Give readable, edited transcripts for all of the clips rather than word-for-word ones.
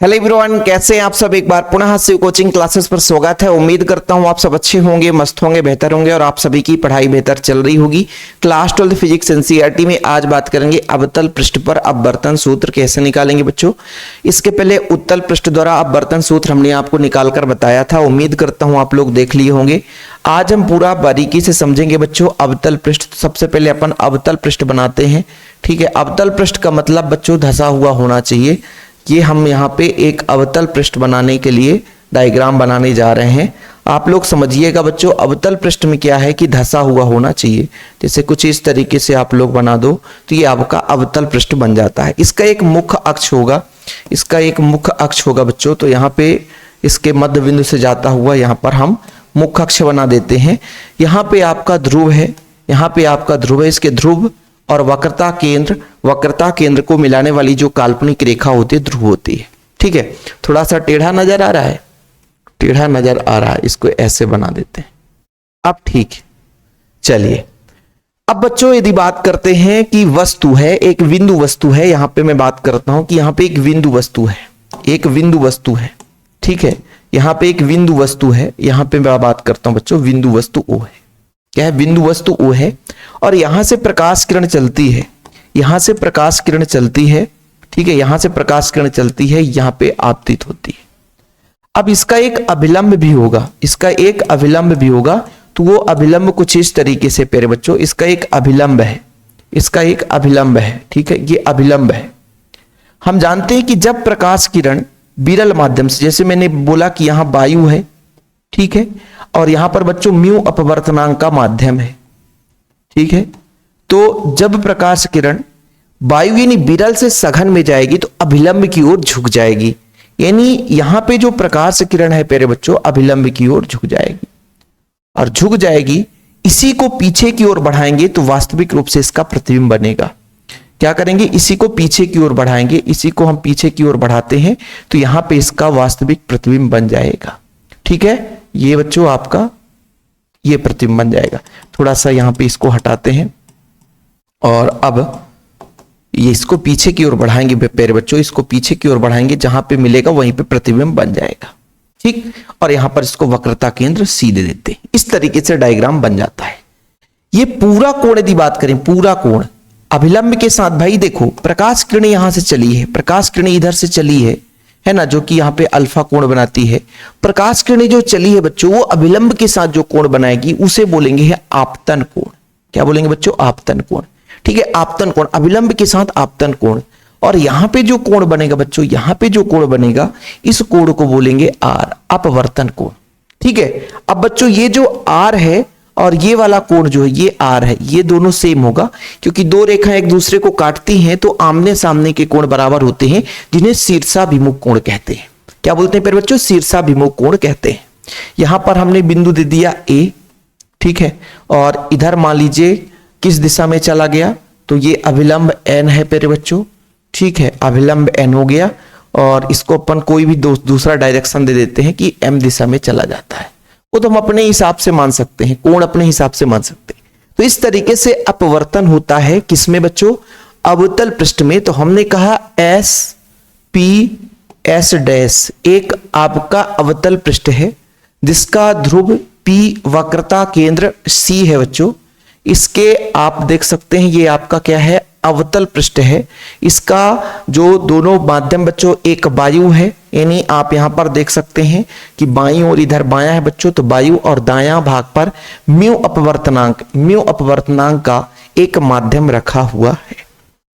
Hello everyone, कैसे हैं आप सब। एक बार पुनः शिव कोचिंग क्लासेस पर स्वागत है। उम्मीद करता हूं आप सब अच्छे होंगे, मस्त होंगे, बेहतर होंगे और आप सभी की पढ़ाई बेहतर चल रही होगी। क्लास 12 फिजिक्स एनसीईआरटी में आज बात करेंगे अवतल पृष्ठ पर अपवर्तन सूत्र कैसे निकालेंगे बच्चों। इसके पहले उत्तल पृष्ठ द्वारा अपवर्तन सूत्र हमने आपको निकाल कर बताया था। उम्मीद करता हूं आप लोग देख लिए होंगे। आज हम पूरा बारीकी से समझेंगे बच्चों अवतल पृष्ठ। सबसे पहले अपन अवतल पृष्ठ बनाते हैं। ठीक है, अवतल पृष्ठ का मतलब बच्चों धंसा हुआ होना चाहिए। ये हम यहाँ पे एक अवतल पृष्ठ बनाने के लिए डायग्राम बनाने जा रहे हैं। आप लोग समझिएगा बच्चों, अवतल पृष्ठ में क्या है कि धंसा हुआ होना चाहिए। जैसे कुछ इस तरीके से आप लोग बना दो तो ये आपका अवतल पृष्ठ बन जाता है। इसका एक मुख्य अक्ष होगा, इसका एक मुख्य अक्ष होगा बच्चों। तो यहाँ पे इसके मध्य बिंदु से जाता हुआ यहाँ पर हम मुख्य अक्ष बना देते हैं। यहाँ पे आपका ध्रुव है, यहाँ पे आपका ध्रुव है। इसके ध्रुव और वक्रता केंद्र को मिलाने वाली जो काल्पनिक रेखा होती है ध्रुव होती है। ठीक है, थोड़ा सा टेढ़ा नजर आ रहा है, टेढ़ा नजर आ रहा है, इसको ऐसे बना देते हैं। अब ठीक है, चलिए अब बच्चों यदि बात करते हैं कि वस्तु है, एक बिंदु वस्तु है। यहां पे मैं बात करता हूं कि यहां पे एक बिंदु वस्तु है, एक बिंदु वस्तु है। ठीक है, यहां पे एक बिंदु वस्तु है। यहां पे मैं बात करता हूं बच्चों बिंदु वस्तु ओ है। क्या है? बिंदु वस्तु ओ है और यहां से प्रकाश किरण चलती है, यहां से प्रकाश किरण चलती है। ठीक है, यहां से प्रकाश किरण चलती है, यहां पे आपतित होती है। अब इसका एक अभिलंब भी होगा, इसका एक अभिलंब भी होगा। तो वो अभिलंब कुछ इस तरीके से प्यारे बच्चों, इसका एक अभिलंब है, इसका एक अभिलंब है। ठीक है, ये अभिलंब है। हम जानते हैं कि जब प्रकाश किरण विरल माध्यम से, जैसे मैंने बोला कि यहां वायु है, ठीक है, और यहां पर बच्चों म्यू अपवर्तनांक का माध्यम है। ठीक है, तो जब प्रकाश किरण वायु यानी विरल से सघन में जाएगी तो अभिलंब की ओर झुक जाएगी। यानी यहां पे जो प्रकाश किरण है प्यारे बच्चों अभिलंब की ओर झुक जाएगी और झुक जाएगी। इसी को पीछे की ओर बढ़ाएंगे तो वास्तविक रूप से इसका प्रतिबिंब बनेगा। क्या करेंगे? इसी को पीछे की ओर बढ़ाएंगे, इसी को हम पीछे की ओर बढ़ाते हैं तो यहां पे इसका वास्तविक प्रतिबिंब बन जाएगा। ठीक है, ये बच्चों आपका ये प्रतिबिंब बन जाएगा। थोड़ा सा यहां पे इसको हटाते हैं और अब ये इसको पीछे की ओर बढ़ाएंगे प्यारे बच्चों, इसको पीछे की ओर बढ़ाएंगे, जहां पे मिलेगा वहीं पे प्रतिबिंब बन जाएगा। ठीक, और यहां पर इसको वक्रता केंद्र सी दे देते हैं। इस तरीके से डायग्राम बन जाता है। ये पूरा कोण यदि बात करें, पूरा कोण अभिलंब के साथ, भाई देखो प्रकाश किरण यहां से चली है, प्रकाश किरण इधर से चली है ना, जो कि यहाँ पे अल्फा कोण बनाती है। प्रकाश किरणें जो चली है बच्चों वो अभिलंब के साथ जो कोण बनाएगी उसे बोलेंगे है आपतन कोण। क्या बोलेंगे बच्चों? आपतन कोण। ठीक है, आपतन कोण, अभिलंब के साथ आपतन कोण। और यहां पे जो कोण बनेगा बच्चों, यहां पे जो कोण बनेगा इस कोण को बोलेंगे आर, अपवर्तन कोण। ठीक है, अब बच्चों ये जो आर है और ये वाला कोण जो है ये आर है, ये दोनों सेम होगा क्योंकि दो रेखाएं एक दूसरे को काटती हैं तो आमने सामने के कोण बराबर होते हैं, जिन्हें शीर्षाभिमुख कोण कहते हैं। क्या बोलते हैं बच्चों? शीर्षाभिमुख कोण कहते हैं। यहां पर हमने बिंदु दे दिया ए, ठीक है, और इधर मान लीजिए किस दिशा में चला गया तो ये अभिलंब एन है प्यारे बच्चों। ठीक है, अभिलंब एन हो गया और इसको अपन कोई भी दूसरा डायरेक्शन दे देते हैं कि एम दिशा में चला जाता है। वो तो हम अपने हिसाब से मान सकते हैं, कोण अपने हिसाब से मान सकते हैं। तो इस तरीके से अपवर्तन होता है किसमें बच्चों? अवतल पृष्ठ में। तो हमने कहा एस पी एस डैश एक आपका अवतल पृष्ठ है जिसका ध्रुव P वक्रता केंद्र C है बच्चों। इसके आप देख सकते हैं ये आपका क्या है? अवतल पृष्ठ है। इसका जो दोनों माध्यम बच्चों, एक वायु है, यानी आप यहां पर देख सकते हैं कि बाईं और इधर बायां है बच्चों, तो वायु और दायां भाग पर म्यू अपवर्तनांक का एक माध्यम रखा हुआ है।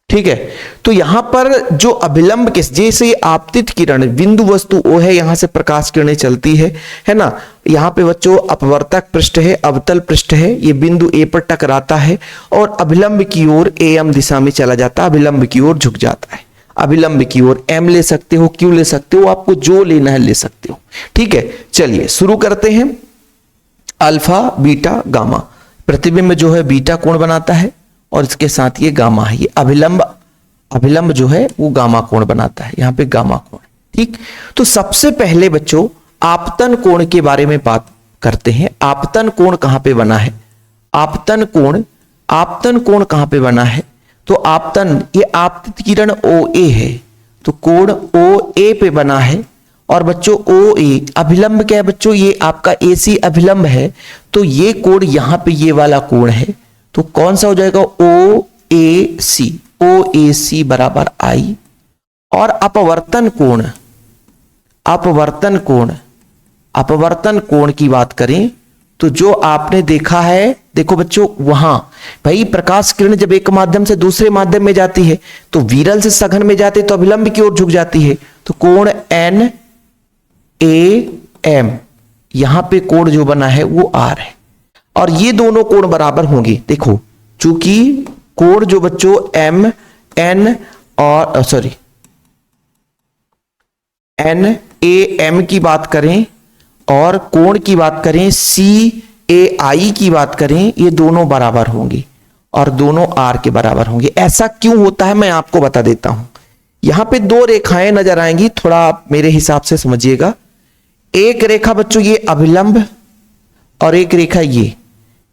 ठीक है, तो यहां पर जो अभिलंब के जैसे आपतित किरण बिंदु वस्तु ओ है, यहां से प्रकाश किरणें चलती है ना। यहां पे बच्चों अपवर्तक पृष्ठ है, अवतल पृष्ठ है, ये बिंदु ए पर टकराता है और अभिलंब की ओर एम दिशा में चला जाता है, अभिलंब की ओर झुक जाता है। अभिलंब की ओर एम ले सकते हो, क्यू ले सकते हो, आपको जो लेना है ले सकते हो। ठीक है, चलिए शुरू करते हैं। अल्फा बीटा गामा, प्रतिबिंब जो है बीटा कोण बनाता है और इसके साथ ये गामा है, ये अभिलंब जो है वो गामा कोण बनाता है, यहां पे गामा कोण। ठीक, तो सबसे पहले बच्चों आपतन कोण के बारे में बात करते हैं। आपतन कोण कहां पे बना है? आपतन कोण कहां पे बना है? तो आपतन, ये आपतित किरण ओ ए है तो कोण ओ ए पे बना है और बच्चों ओ ए अभिलंब क्या है बच्चों, ये आपका AC अभिलंब है, तो ये कोण यहां पे ये वाला कोण है, तो कौन सा हो जाएगा OAC, OAC बराबर I। और अपवर्तन कोण, अपवर्तन कोण, अपवर्तन कोण की बात करें तो जो आपने देखा है, देखो बच्चों वहां भाई प्रकाश किरण जब एक माध्यम से दूसरे माध्यम में जाती है तो विरल से सघन में जाती है तो अभिलंब की ओर झुक जाती है, तो कोण NAM, यहां पे कोण जो बना है वो R है और ये दोनों कोण बराबर होंगे। देखो चूंकि कोण जो बच्चों MN और सॉरी NAM की बात करें और कोण की बात करें CAI की बात करें, ये दोनों बराबर होंगे और दोनों R के बराबर होंगे। ऐसा क्यों होता है मैं आपको बता देता हूं। यहां पे दो रेखाएं नजर आएंगी, थोड़ा आप मेरे हिसाब से समझिएगा। एक रेखा बच्चों ये अभिलंब और एक रेखा ये,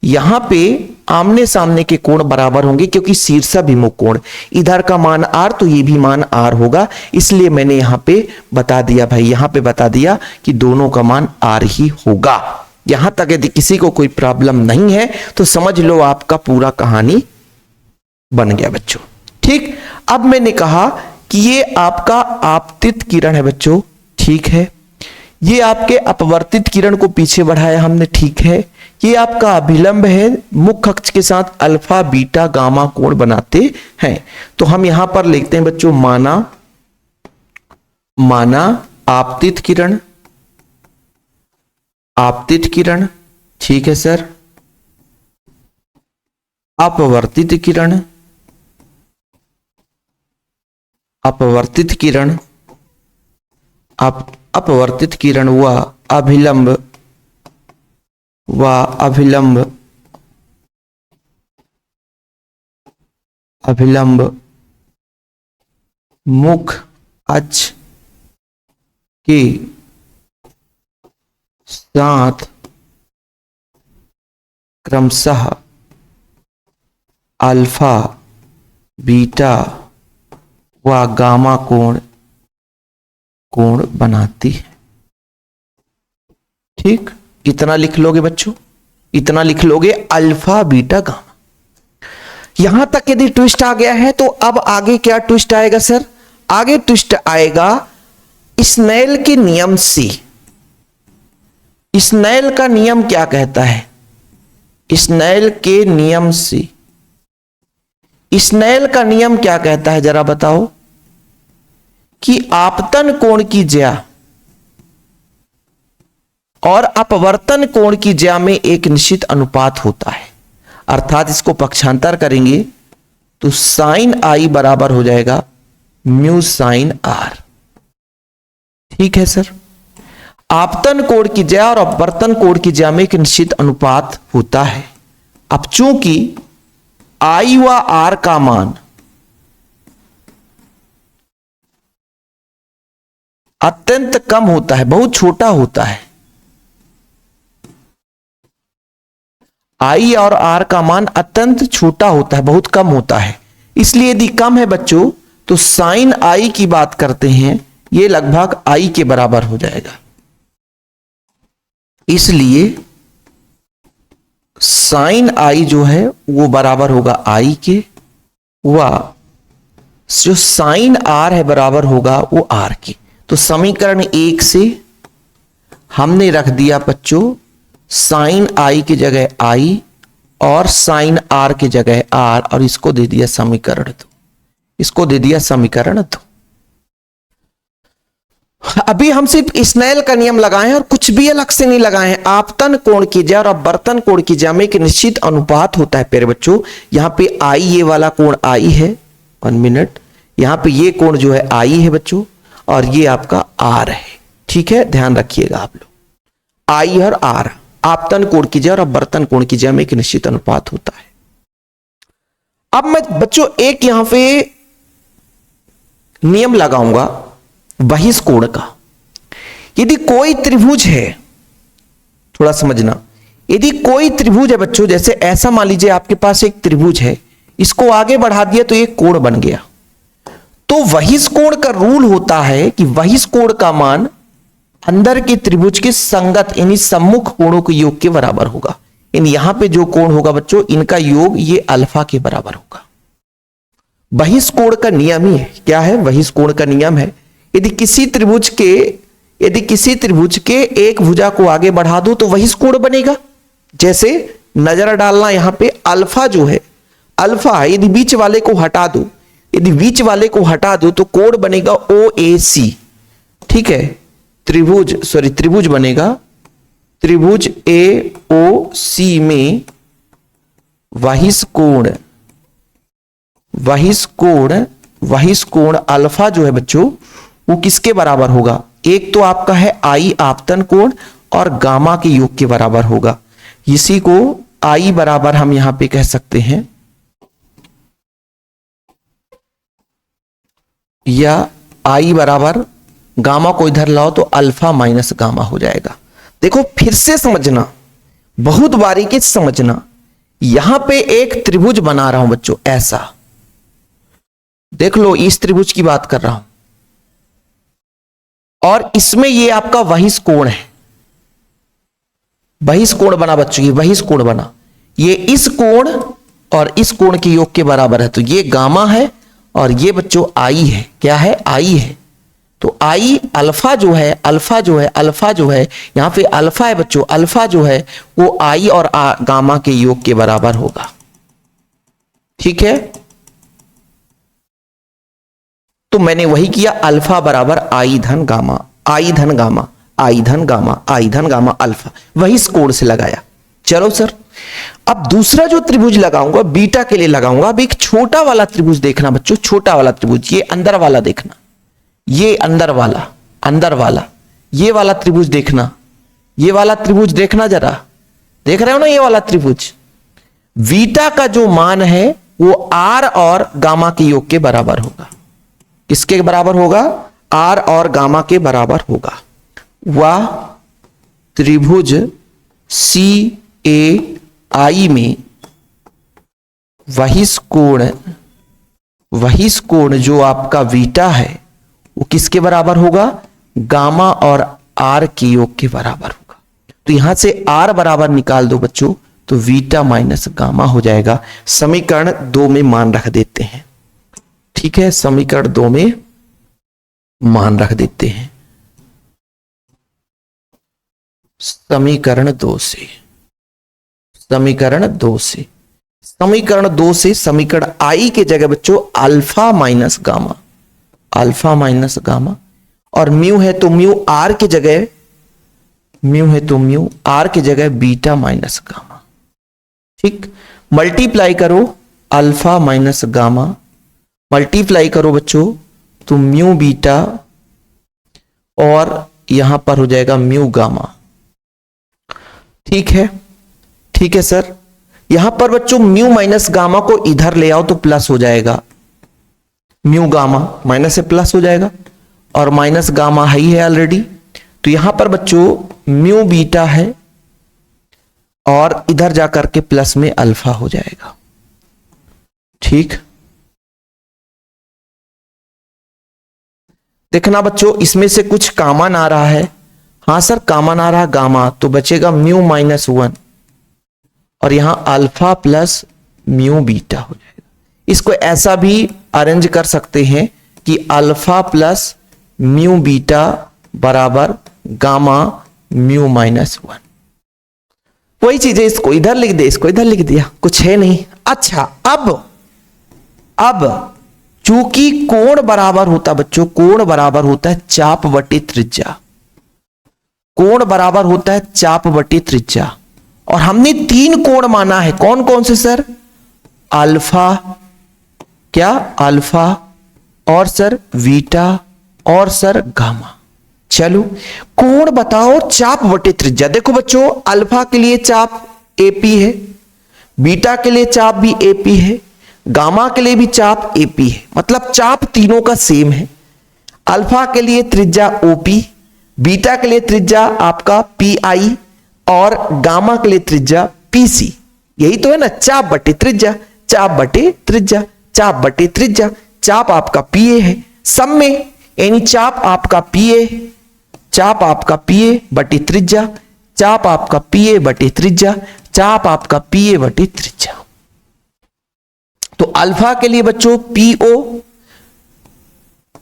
यहां पे आमने सामने के कोण बराबर होंगे क्योंकि शीर्षाभिमुख कोण, इधर का मान R तो ये भी मान R होगा, इसलिए मैंने यहां पे बता दिया भाई, यहां पे बता दिया कि दोनों का मान R ही होगा। यहां तक यदि किसी को कोई प्रॉब्लम नहीं है तो समझ लो आपका पूरा कहानी बन गया बच्चों। ठीक, अब मैंने कहा कि ये आपका आपतित किरण है बच्चों, ठीक है, ये आपके अपवर्तित किरण को पीछे बढ़ाया हमने, ठीक है, ये आपका अभिलंब है, मुख्य अक्ष के साथ अल्फा बीटा गामा कोण बनाते हैं। तो हम यहां पर लिखते हैं बच्चों माना आपतित किरण, आपतित किरण, ठीक है सर, अपवर्तित किरण, अपवर्तित किरण, अपवर्तित किरण व अभिलंब, अभिलंब मुख्य अक्ष के साथ क्रमशः अल्फा बीटा व गामा कोण बनाती है। ठीक, कितना लिख लोगे बच्चों, इतना लिख लोगे अल्फा बीटा गामा। यहां तक यदि ट्विस्ट आ गया है तो अब आगे क्या ट्विस्ट आएगा सर, आगे ट्विस्ट आएगा स्नेल के नियम से। स्नेल का नियम क्या कहता है, स्नेल के नियम से, स्नेल का नियम क्या कहता है जरा बताओ, कि आपतन कोण की ज्या और अपवर्तन कोण की ज्या में एक निश्चित अनुपात होता है, अर्थात इसको पक्षांतर करेंगे तो साइन आई बराबर हो जाएगा म्यू साइन आर। ठीक है सर, आपतन कोण की ज्या और अपवर्तन कोण की ज्या में एक निश्चित अनुपात होता है। अब चूंकि आई व आर का मान अत्यंत कम होता है, बहुत छोटा होता है, आई और आर का मान अत्यंत छोटा होता है, बहुत कम होता है, इसलिए यदि कम है बच्चों तो साइन आई की बात करते हैं, ये लगभग आई के बराबर हो जाएगा। इसलिए साइन आई जो है वो बराबर होगा आई के, व जो साइन आर है बराबर होगा वो आर के। तो समीकरण 1 से हमने रख दिया बच्चों साइन आई की जगह आई और साइन आर की जगह आर, और इसको दे दिया समीकरण 2, इसको दे दिया समीकरण 2। अभी हम सिर्फ स्नेल का नियम लगाए हैं और कुछ भी अलग से नहीं लगाए हैं। आपतन कोण की ज्या और अपवर्तन कोण की ज्या में एक निश्चित अनुपात होता है प्यारे बच्चों। यहां पे आई, ये वाला कोण आई है, 1 मिनट, यहां पे ये कोण जो है आई है बच्चों और ये आपका आर है। ठीक है, ध्यान रखिएगा आप लोग, आई और आर, आपतन कोण की ज्या और अपवर्तन कोण की ज्या में एक निश्चित अनुपात होता है। अब मैं बच्चों एक यहां पे नियम लगाऊंगा बहिष्कोण का। यदि कोई त्रिभुज है, थोड़ा समझना, यदि कोई त्रिभुज है बच्चों, जैसे ऐसा मान लीजिए आपके पास एक त्रिभुज है, इसको आगे बढ़ा दिया तो एक कोण बन गया, तो तो वहिस कोण का रूल होता है कि वहिस कोण का मान अंदर के त्रिभुज के संगत यानी सम्मुख कोणों के योग के बराबर होगा। इन यहां पे जो कोण होगा बच्चों, इनका योग ये अल्फा के बराबर होगा। बहिष कोण का नियम ही है। क्या है? बहिष कोण का नियम है, यदि किसी त्रिभुज के एक भुजा को आगे बढ़ा दो तो बहिष कोण बनेगा। जैसे नजर डालना यहां पे अल्फा जो है, अल्फा है, यदि बीच वाले को हटा दो, तो कोण बनेगा OAC। ठीक है, त्रिभुज बनेगा, त्रिभुज AOC में बहिष कोण अल्फा जो है बच्चों, वो किसके बराबर होगा? एक तो आपका है आई आपतन कोण और गामा के योग के बराबर होगा। इसी को आई बराबर हम यहां पे कह सकते हैं, या आई बराबर गामा को इधर लाओ तो अल्फा माइनस गामा हो जाएगा। देखो फिर से समझना, बहुत बारीकी से समझना। यहां पे एक त्रिभुज बना रहा हूं बच्चों, ऐसा देख लो, इस त्रिभुज की बात कर रहा हूं, और इसमें ये आपका बहिष कोण है। बहिष कोण बना बच्चों, ये बहिष कोण बना, ये इस कोण और इस कोण के योग के बराबर है। तो ये गामा है और ये बच्चों आई है। क्या है? आई है। तो आई अल्फा जो है यहां पे अल्फा है बच्चों, अल्फा जो है वो आई और गामा के योग के बराबर होगा। ठीक है, तो मैंने वही किया, अल्फा बराबर आई धन गामा, आई धन गामा, आई धन गामा, आई धन गामा अल्फा, वही इस कोण से लगाया। चलो सर, अब दूसरा जो त्रिभुज लगाऊंगा बीटा के लिए लगाऊंगा। अब एक छोटा वाला त्रिभुज देखना बच्चों, छोटा वाला त्रिभुज, ये अंदर वाला देखना, ये अंदर वाला, ये वाला त्रिभुज देखना, ये वाला त्रिभुज देखना जरा, देख रहे हो ना? ये वाला त्रिभुज, बीटा का जो मान है वो आर और गामा के योग के बराबर होगा। किसके बराबर होगा? आर और गामा के बराबर होगा। वह त्रिभुज CAI में बहिष कोण जो आपका बीटा है वो किसके बराबर होगा? गामा और आर के योग के बराबर होगा। तो यहां से आर बराबर निकाल दो बच्चों, तो बीटा माइनस गामा हो जाएगा। समीकरण 2 में मान रख देते हैं। ठीक है, समीकरण 2 में मान रख देते हैं। समीकरण 2 से समीकरण आई के जगह बच्चों अल्फा माइनस गामा, और म्यू है तो म्यू आर के जगह बीटा माइनस गामा। ठीक, मल्टीप्लाई करो अल्फा माइनस गामा, मल्टीप्लाई करो बच्चों तो म्यू बीटा, और यहां पर हो जाएगा म्यू गामा। ठीक है सर, यहां पर बच्चों म्यू माइनस गामा को इधर ले आओ तो प्लस हो जाएगा, म्यू गामा माइनस से प्लस हो जाएगा, और माइनस गामा ही है ऑलरेडी। तो यहां पर बच्चों म्यू बीटा है और इधर जाकर के प्लस में अल्फा हो जाएगा। ठीक, देखना बच्चों, इसमें से कुछ कॉमन आ रहा है। हाँ सर, कॉमन आ रहा गामा, तो बचेगा म्यू माइनस 1 और यहां अल्फा प्लस म्यू बीटा हो जाएगा। इसको ऐसा भी अरेंज कर सकते हैं कि अल्फा प्लस म्यू बीटा बराबर गामा म्यू माइनस 1। वही चीज है, इसको इधर लिख दे, इसको इधर लिख दिया, कुछ है नहीं। अच्छा, अब चूंकि कोण बराबर होता बच्चों, कोण बराबर होता है चाप बटे त्रिज्या, कोण बराबर होता है चाप बटे त्रिज्या, और हमने 3 कोण माना है। कौन कौन से सर? अल्फा, क्या अल्फा, और सर बीटा, और सर गामा। चलो कोण बताओ चाप बटे त्रिज्या। देखो बच्चों, अल्फा के लिए चाप AP है, बीटा के लिए चाप भी AP है, गामा के लिए भी चाप AP है, मतलब चाप तीनों का सेम है। अल्फा के लिए त्रिज्या OP, बीटा के लिए त्रिज्या आपका PI, और गामा के लिए त्रिज्या PC। यही तो है ना, चाप बटे त्रिज्या, चाप बटे त्रिज्या, चाप बटे त्रिज्या, चाप आपका पीए है, सब में यानी चाप आपका पीए, चाप आपका पीए बटे त्रिज्या, चाप आपका पीए बटे त्रिज्या, चाप आपका पीए बटे त्रिज्या। तो अल्फा के लिए बच्चों पीओ,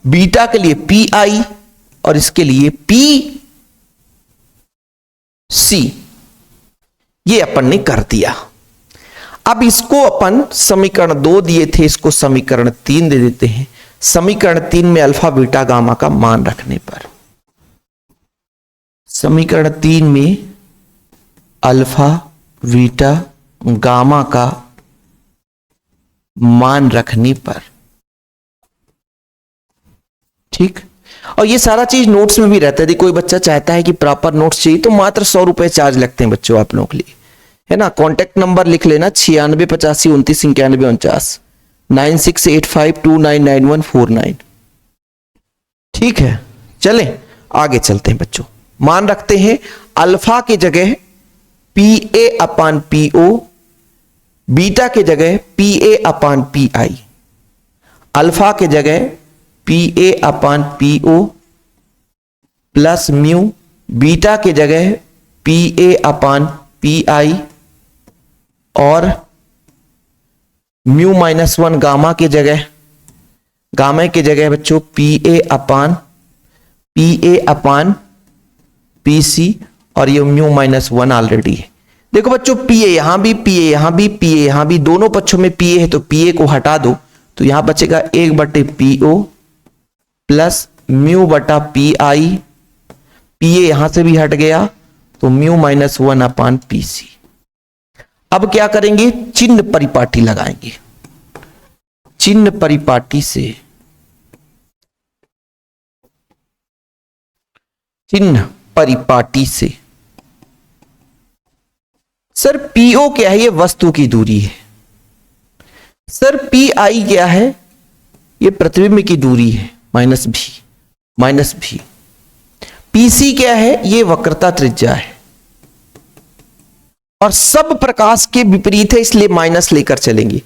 बीटा के लिए पीआई और इसके लिए पी सी, ये अपन ने कर दिया। अब इसको अपन समीकरण 2 दिए थे, इसको समीकरण 3 दे देते हैं। समीकरण 3 में अल्फा बीटा गामा का मान रखने पर, समीकरण 3 में अल्फा बीटा गामा का मान रखने पर, ठीक। और ये सारा चीज नोट्स में भी रहता है। यदि कोई बच्चा चाहता है कि प्रॉपर नोट्स चाहिए तो मात्र 100 रुपए चार्ज लगते हैं बच्चों आप लोगों के लिए, है ना। कॉन्टेक्ट नंबर लिख लेना 9685292949, 9685299149। ठीक है, चलें आगे चलते हैं बच्चों। मान रखते हैं अल्फा की जगह पीए अपान पीओ, बीटा की जगह पीए अपान पीआई, अल्फा की जगह पीए अपान पीओ प्लस म्यू, बीटा की जगह पीए अपान पीआई और म्यू -1 गामा की जगह, गामा की जगह बच्चों पीए अपान पीसी और ये म्यू -1 ऑलरेडी है। देखो बच्चों पीए यहां भी, पीए यहां भी, पीए यहां भी, दोनों पक्षों में पीए है तो पीए को हटा दो तो यहां बचेगा 1 बटे पीओ प्लस म्यू बटा पीआई, पीए यहां से भी हट गया तो म्यू -1 अपान पीसी। अब क्या करेंगे, चिन्ह परिपाटी लगाएंगे। चिन्ह परिपाटी से, चिन्ह परिपाटी से सर पीओ क्या है, ये वस्तु की दूरी है। सर पी आई क्या है, ये प्रतिबिंब की दूरी है माइनस भी। पीसी क्या है, ये वक्रता त्रिज्या है और सब प्रकाश के विपरीत है इसलिए माइनस लेकर चलेंगे।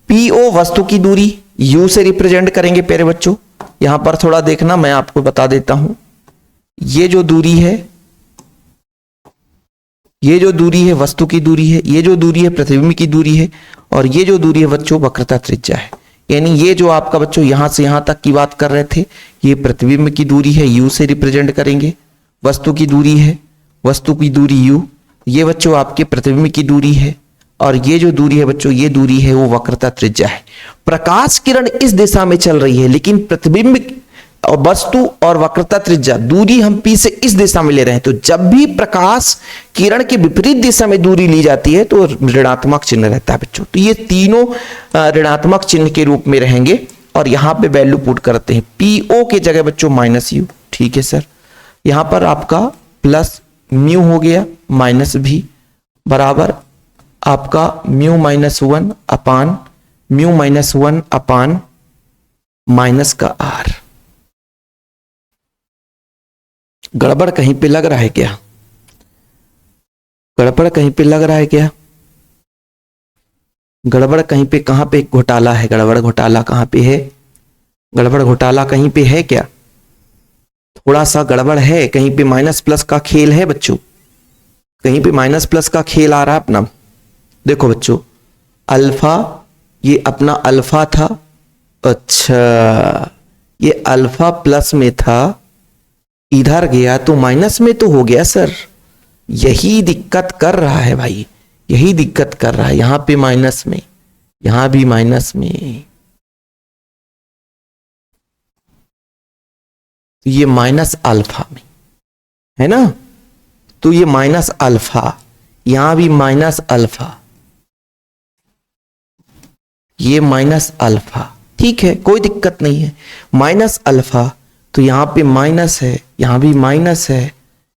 पीओ वस्तु की दूरी यू से रिप्रेजेंट करेंगे प्यारे बच्चों। यहां पर थोड़ा देखना, मैं आपको बता देता हूं, ये जो दूरी है, ये जो दूरी है वस्तु की दूरी है, ये जो दूरी है प्रतिबिंब की दूरी है और ये जो दूरी है बच्चों वक्रता त्रिज्या है। यानी ये जो आपका बच्चों यहां से यहां तक की बात कर रहे थे, ये प्रतिबिंब की दूरी है, यू से रिप्रेजेंट करेंगे। वस्तु की दूरी है, वस्तु की दूरी यू, ये बच्चों आपके प्रतिबिंब की दूरी है और ये जो दूरी है बच्चों, ये दूरी है वो वक्रता त्रिज्या है। प्रकाश किरण इस दिशा में चल रही है लेकिन प्रतिबिंब और वस्तु और वक्रता त्रिज्या दूरी हम पी से इस दिशा में ले रहे हैं। तो जब भी प्रकाश किरण के विपरीत दिशा में दूरी ली जाती है तो ऋणात्मक चिन्ह रहता है बच्चों। तो ये तीनों ऋणात्मक चिन्ह के रूप में रहेंगे और यहां पे वैल्यू पुट करते हैं। पीओ के जगह बच्चों -u, ठीक है सर। यहां पर आपका प्लस म्यू हो गया माइनस भी बराबर आपका म्यू -1 अपान माइनस का आर। गड़बड़ कहीं पे लग रहा है क्या, गड़बड़ कहीं पे लग रहा है क्या, गड़बड़ कहीं पे, कहां पे घोटाला है, गड़बड़ घोटाला कहां पे है, गड़बड़ घोटाला कहीं पे है क्या, थोड़ा सा गड़बड़ है कहीं पे, माइनस प्लस का खेल है बच्चों, कहीं पे माइनस प्लस का खेल आ रहा है अपना। देखो बच्चों अल्फा, ये अपना अल्फा था, अच्छा ये अल्फा प्लस में था, इधर गया तो माइनस में तो हो गया सर। यही दिक्कत कर रहा है भाई, यही दिक्कत कर रहा है। यहां पे माइनस में, यहां भी माइनस में, तो ये माइनस अल्फा में है ना, तो ये माइनस अल्फा, यहां भी माइनस अल्फा, ये माइनस अल्फा, ठीक है कोई दिक्कत नहीं है। माइनस अल्फा तो यहां पे माइनस है, यहां भी माइनस है,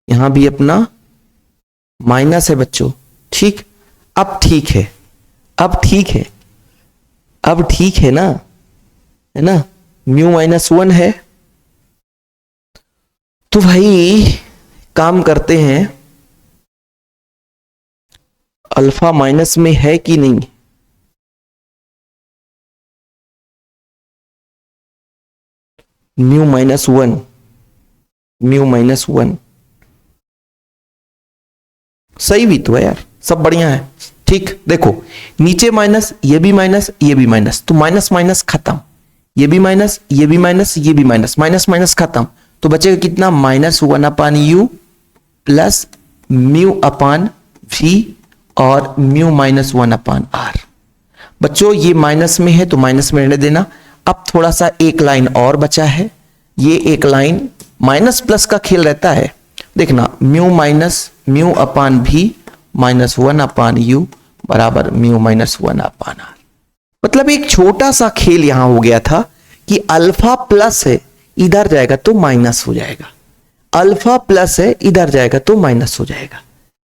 यहां भी अपना माइनस है बच्चों, ठीक। अब ठीक है, अब ठीक है, अब ठीक है ना, है ना। म्यू -1 है तो भाई काम करते हैं, अल्फा माइनस में है कि नहीं, mu minus one, mu minus one, सही भी तो है यार, सब बढ़िया है। ठीक, देखो नीचे माइनस, ये भी माइनस, ये भी माइनस, तो माइनस माइनस खत्म, ये भी माइनस, ये भी माइनस, ये भी माइनस, माइनस माइनस खत्म, तो बचेगा कितना, minus one upon u plus mu upon v और mu minus one upon r. बच्चों ये माइनस में है तो माइनस में रहने देना। अब थोड़ा सा एक लाइन और बचा है, ये एक लाइन माइनस प्लस का खेल रहता है, देखना म्यू माइनस म्यू अपान भी माइनस वन अपान यू बराबर mu minus one upon r. मतलब एक छोटा सा खेल यहां हो गया था कि अल्फा प्लस है इधर जाएगा तो माइनस हो जाएगा, अल्फा प्लस है इधर जाएगा तो माइनस हो जाएगा,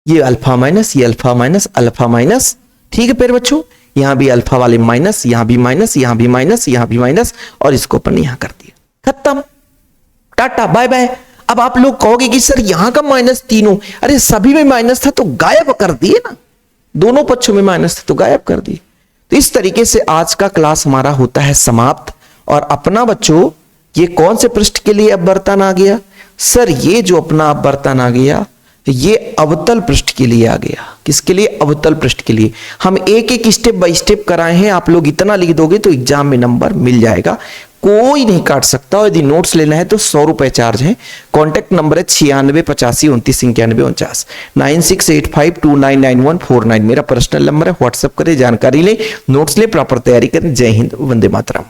ये अल्फा माइनस, ये अल्फा माइनस, अल्फा माइनस। ठीक है फिर बच्चों, यहां भी अल्फा वाले माइनस, यहां भी माइनस, यहां भी माइनस, यहां भी माइनस, और इसको अपन ने यहां कर दिया, खत्म, टाटा बाय बाय। अब आप लोग कहोगे कि सर यहां का माइनस तीनों, अरे सभी में माइनस था तो गायब कर दिए ना, दोनों पक्षों में माइनस था तो गायब कर दिए। तो इस तरीके से आज का क्लास हमारा होता है समाप्त। और अपना बच्चों ये कौन से पृष्ठ के लिए अपवर्तन आ गया, सर ये जो अपना अपवर्तन आ गया ये अवतल पृष्ठ के लिए आ गया। किसके लिए, अवतल पृष्ठ के लिए। हम एक एक स्टेप बाय स्टेप कराए हैं, आप लोग इतना लिख दोगे तो एग्जाम में नंबर मिल जाएगा, कोई नहीं काट सकता। और यदि नोट्स लेना है तो 100 रुपए चार्ज है। कॉन्टैक्ट नंबर है 9685293949, 9685299149 मेरा पर्सनल नंबर है। व्हाट्सएप करें, जानकारी लें, नोट्स लें, प्रॉपर तैयारी करें। जय हिंद, वंदे मातरम।